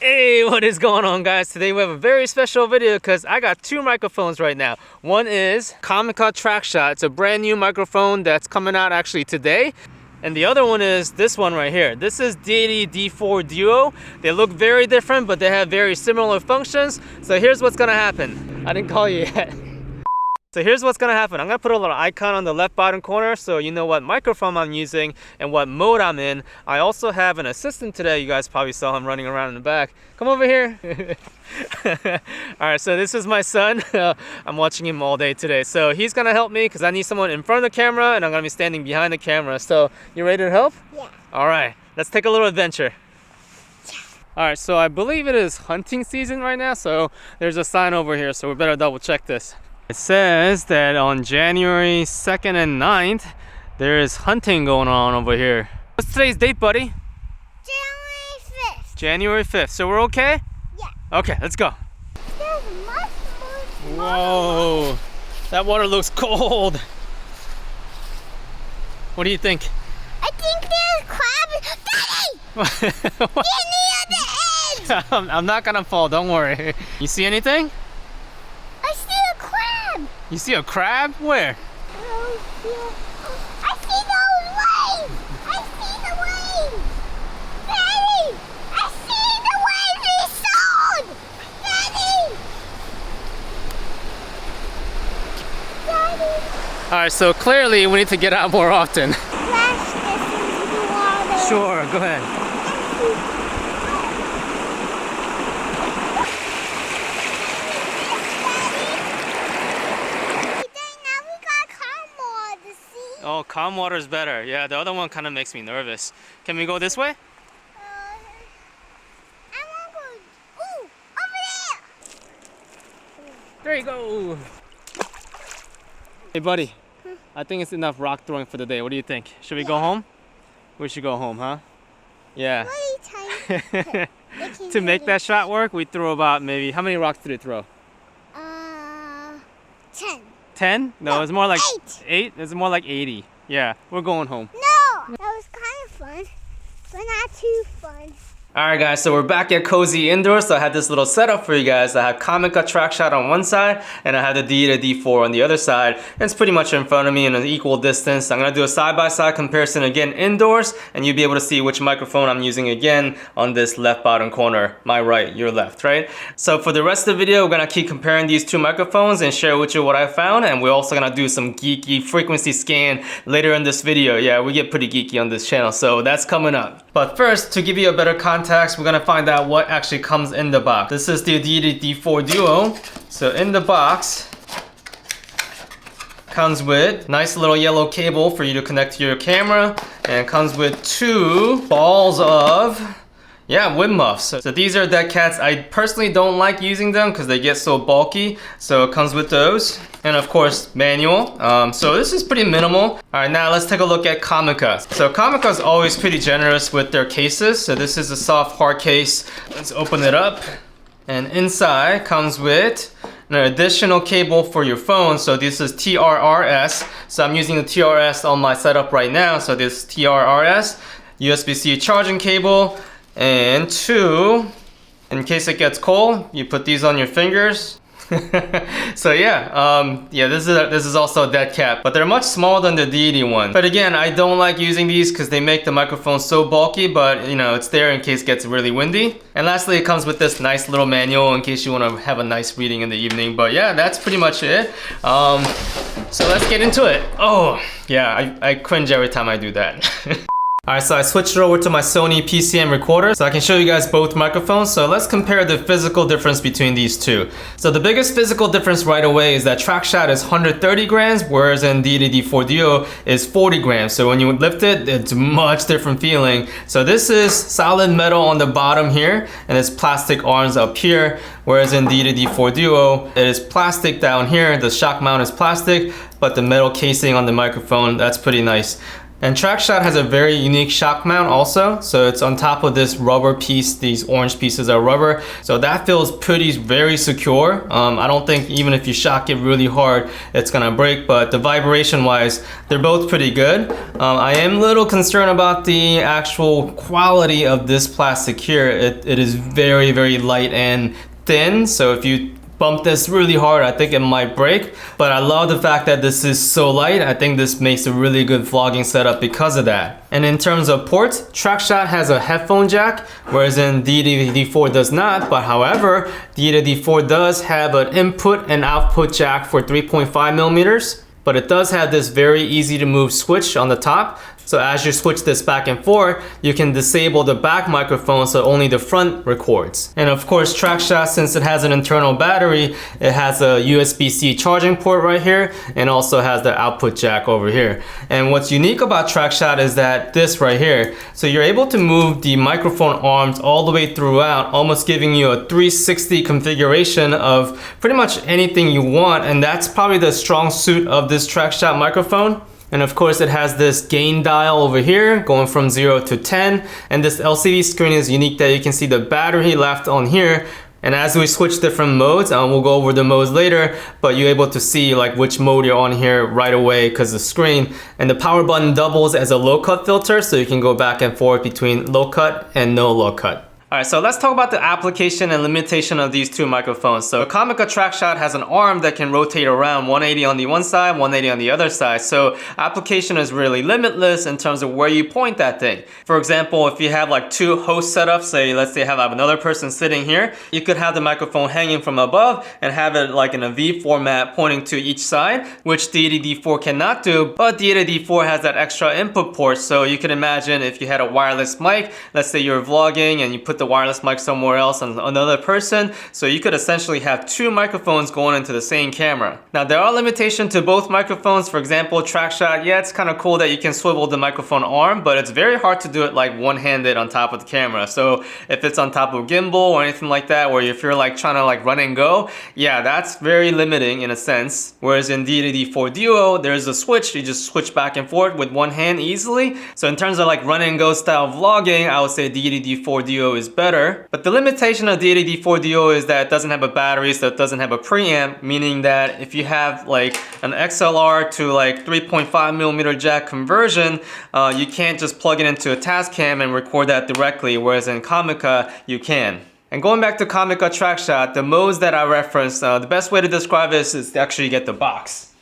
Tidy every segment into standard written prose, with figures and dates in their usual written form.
Hey, what is going on, guys? Today we have a very special video because I got two microphones right now. One is Comica TraxShot. It's a brand new microphone that's coming out actually today. And the other one is this one right here. This is Deity D4 Duo. They look very different, but they have very similar functions. So here's what's gonna happen. I didn't call you yet. So here's what's gonna happen. I'm gonna put a little icon on the left bottom corner so you know what microphone I'm using and what mode I'm in. I also have an assistant today. You guys probably saw him running around in the back. Come over here. Alright, so this is my son. I'm watching him all day today. So he's gonna help me because I need someone in front of the camera and I'm gonna be standing behind the camera. So you ready to help? Yeah. Alright, let's take a little adventure. Alright, so I believe it is hunting season right now. So there's a sign over here, so we better double check this. It says that on January 2nd and 9th, there is hunting going on over here. What's today's date, buddy? January 5th. January 5th. So we're okay? Yeah. Okay, let's go. There's much more. Whoa, that water looks cold. What do you think? I think there's crabs. Daddy! Get near the edge! I'm not gonna fall, don't worry. You see anything? I see a crab. You see a crab? Where? Oh, yeah. I see those waves. I see the waves. Daddy! I see the waves we sold. Daddy! Daddy! Alright, so clearly we need to get out more often. Splash this into the water. Sure, go ahead. Oh, calm water is better. Yeah, the other one kind of makes me nervous. Can we go this way? I want to go. Ooh, over there. There you go. Hey, buddy. I think it's enough rock throwing for the day. What do you think? Should we go home? We should go home, huh? Yeah. To make that shot work, we threw about maybe, how many rocks did we throw? 10. 10? No, it's more like 8. 8? It's more like 80. Yeah, we're going home. No! That was kind of fun, but not too fun. Alright guys, so we're back at Cozy Indoors. So I had this little setup for you guys. I have Comica TraxShot on one side and I have the Deity D4 on the other side. And it's pretty much in front of me in an equal distance. I'm going to do a side-by-side comparison again indoors and you'll be able to see which microphone I'm using again on this left bottom corner. My right, your left, right? So for the rest of the video, we're going to keep comparing these two microphones and share with you what I found. And we're also going to do some geeky frequency scan later in this video. Yeah, we get pretty geeky on this channel, so that's coming up. But first, to give you a better context, we're gonna find out what actually comes in the box. This is the Deity D4 Duo. So in the box, comes with nice little yellow cable for you to connect to your camera, and comes with 2 balls of wood muffs. So these are dead cats. I personally don't like using them because they get so bulky. So it comes with those. And of course, manual. So this is pretty minimal. All right, now let's take a look at Comica. So Comica is always pretty generous with their cases. So this is a soft hard case. Let's open it up. And inside comes with an additional cable for your phone. So this is TRRS. So I'm using the TRS on my setup right now. So this TRRS, USB-C charging cable. And 2, in case it gets cold, you put these on your fingers. So this is also a dead cat, but they're much smaller than the Deity one. But again, I don't like using these because they make the microphone so bulky, but you know, it's there in case it gets really windy. And lastly, it comes with this nice little manual in case you want to have a nice reading in the evening. But yeah, that's pretty much it. So let's get into it. Oh, yeah, I cringe every time I do that. Alright, so I switched over to my Sony PCM recorder so I can show you guys both microphones. So let's compare the physical difference between these two. So the biggest physical difference right away is that TraxShot is 130 grams, whereas in Deity D4 Duo is 40 grams. So when you lift it, it's much different feeling. So this is solid metal on the bottom here, and it's plastic arms up here, whereas in Deity D4 Duo, it is plastic down here. The shock mount is plastic, but the metal casing on the microphone, that's pretty nice. And TraxShot has a very unique shock mount also. So it's on top of this rubber piece. These orange pieces are rubber. So that feels very secure. I don't think even if you shock it really hard, it's gonna break, but the vibration wise, they're both pretty good. I am a little concerned about the actual quality of this plastic here. It is very light and thin. So if you bump this really hard, I think it might break, but I love the fact that this is so light. I think this makes a really good vlogging setup because of that. And in terms of ports, TraxShot has a headphone jack, whereas in Deity D4 does not, but however, Deity D4 does have an input and output jack for 3.5 millimeters, but it does have this very easy to move switch on the top. So as you switch this back and forth, you can disable the back microphone so only the front records. And of course, TraxShot, since it has an internal battery, it has a USB-C charging port right here and also has the output jack over here. And what's unique about TraxShot is that this right here, so you're able to move the microphone arms all the way throughout, almost giving you a 360 configuration of pretty much anything you want. And that's probably the strong suit of this TraxShot microphone. And of course it has this gain dial over here going from 0 to 10, and this LCD screen is unique that you can see the battery left on here. And as we switch different modes, we'll go over the modes later, but you're able to see like which mode you're on here right away because the screen. And the power button doubles as a low cut filter, so you can go back and forth between low cut and no low cut. Alright, so let's talk about the application and limitation of these two microphones. So Comica TraxShot has an arm that can rotate around 180 on the one side, 180 on the other side. So application is really limitless in terms of where you point that thing. For example, if you have like two host setups, say let's say I have another person sitting here, you could have the microphone hanging from above and have it like in a V format pointing to each side, which Deity D4 cannot do, but Deity D4 has that extra input port. So you can imagine if you had a wireless mic, let's say you're vlogging and you put the wireless mic somewhere else on another person, so you could essentially have two microphones going into the same camera. Now there are limitations to both microphones. For example, TraxShot, yeah, it's kind of cool that you can swivel the microphone arm, but it's very hard to do it like one-handed on top of the camera. So if it's on top of a gimbal or anything like that, or if you're like trying to like run and go, yeah, that's very limiting in a sense. Whereas in Deity D4 Duo, there's a switch, you just switch back and forth with one hand easily. So in terms of like run and go style vlogging, I would say Deity D4 Duo is better. But the limitation of Deity D4 Duo is that it doesn't have a battery, so it doesn't have a preamp, meaning that if you have like an XLR to like 3.5 millimeter jack conversion, you can't just plug it into a Tascam and record that directly, whereas in Comica you can. And going back to Comica TraxShot, the modes that I referenced, the best way to describe this is to actually get the box.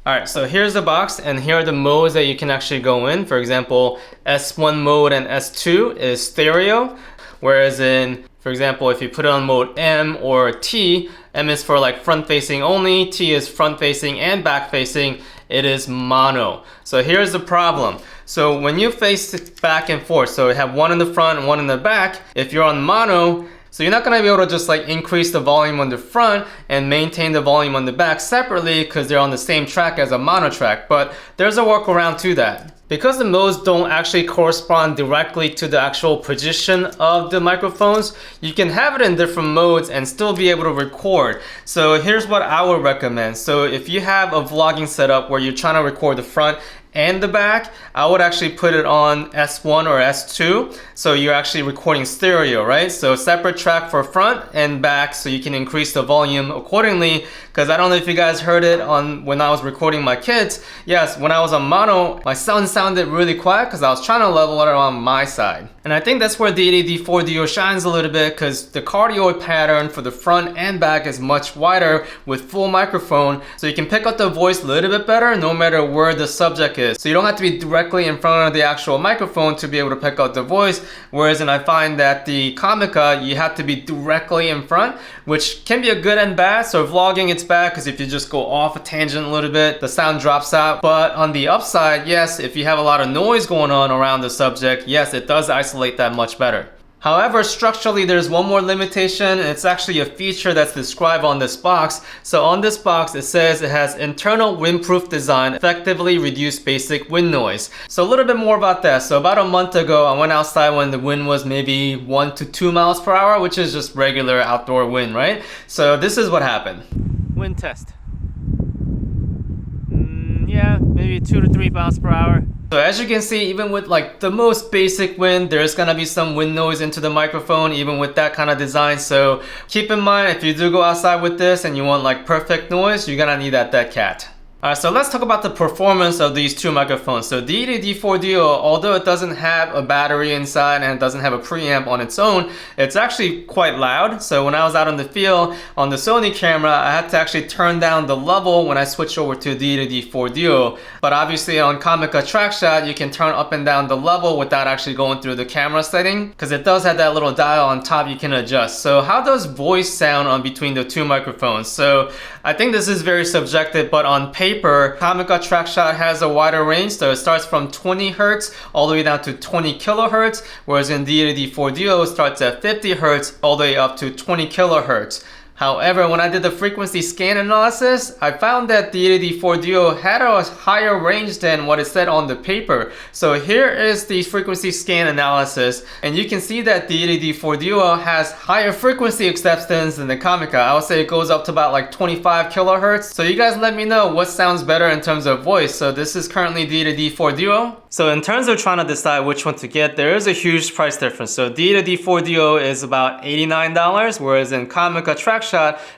Alright, so here's the box, and here are the modes that you can actually go in. For example, S1 mode and S2 is stereo. Whereas in, for example, if you put it on mode M or T, M is for like front facing only, T is front facing and back facing, it is mono. So here's the problem. So when you face it back and forth, so you have one in the front and one in the back, if you're on mono, so you're not gonna be able to just like increase the volume on the front and maintain the volume on the back separately because they're on the same track as a mono track, but there's a workaround to that. Because the modes don't actually correspond directly to the actual position of the microphones, you can have it in different modes and still be able to record. So here's what I would recommend. So if you have a vlogging setup where you're trying to record the front and the back, I would actually put it on S1 or S2, so you're actually recording stereo, right? So separate track for front and back, so you can increase the volume accordingly. Because I don't know if you guys heard it on when I was recording my kids. Yes, when I was on mono, my sound sounded really quiet because I was trying to level it on my side. And I think that's where Deity D4 Duo shines a little bit, because the cardioid pattern for the front and back is much wider with full microphone, so you can pick up the voice a little bit better no matter where the subject is. So you don't have to be directly in front of the actual microphone to be able to pick out the voice, whereas I find that the Comica, you have to be directly in front, which can be a good and bad. So vlogging, it's bad because if you just go off a tangent a little bit, the sound drops out. But on the upside, yes, if you have a lot of noise going on around the subject, yes, it does isolate that much better. However, structurally, there's one more limitation, and it's actually a feature that's described on this box. So on this box, it says it has internal windproof design, effectively reduce basic wind noise. So a little bit more about that. So about a month ago, I went outside when the wind was maybe 1 to 2 miles per hour, which is just regular outdoor wind, right? So this is what happened. Wind test. Yeah, maybe 2 to 3 miles per hour. So as you can see, even with like the most basic wind, there's gonna be some wind noise into the microphone, even with that kind of design. So keep in mind, if you do go outside with this and you want like perfect noise, you're gonna need that dead cat. Alright, so let's talk about the performance of these two microphones. So Deity D4 Duo, although it doesn't have a battery inside and it doesn't have a preamp on its own, it's actually quite loud. So when I was out in the field on the Sony camera, I had to actually turn down the level when I switched over to Deity D4 Duo. But obviously on Comica TraxShot, you can turn up and down the level without actually going through the camera setting, because it does have that little dial on top you can adjust. So how does voice sound on between the two microphones? So I think this is very subjective, but on paper, Comica TraxShot has a wider range, so it starts from 20 Hz all the way down to 20 kilohertz, whereas in Deity D4 Duo it starts at 50 Hz all the way up to 20 kilohertz. However, when I did the frequency scan analysis, I found that the Deity D4 Duo had a higher range than what it said on the paper. So here is the frequency scan analysis, and you can see that the Deity D4 Duo has higher frequency acceptance than the Comica. I would say it goes up to about like 25 kilohertz. So you guys let me know what sounds better in terms of voice. So this is currently Deity D4 Duo. So in terms of trying to decide which one to get, there is a huge price difference. So Deity D4 Duo is about $89, whereas in Comica TraxShot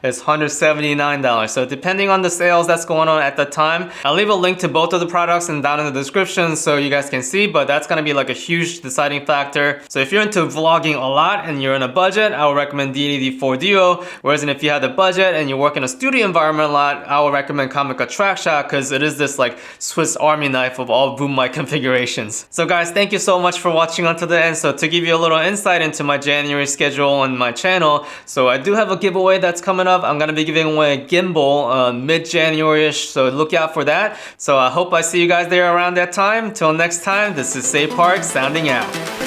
is $179. So depending on the sales that's going on at the time, I'll leave a link to both of the products and down in the description so you guys can see, but that's gonna be like a huge deciding factor. So if you're into vlogging a lot and you're in a budget, I would recommend Deity D4 Duo, whereas if you have the budget and you work in a studio environment a lot, I would recommend Comica TraxShot because it is this like Swiss Army knife of all boom mic configurations. So guys, thank you so much for watching until the end. So to give you a little insight into my January schedule on my channel, so I do have a giveaway that's coming up. I'm gonna be giving away a gimbal mid-January-ish, so look out for that. So I hope I see you guys there around that time. Till next time, this is Say Park sounding out.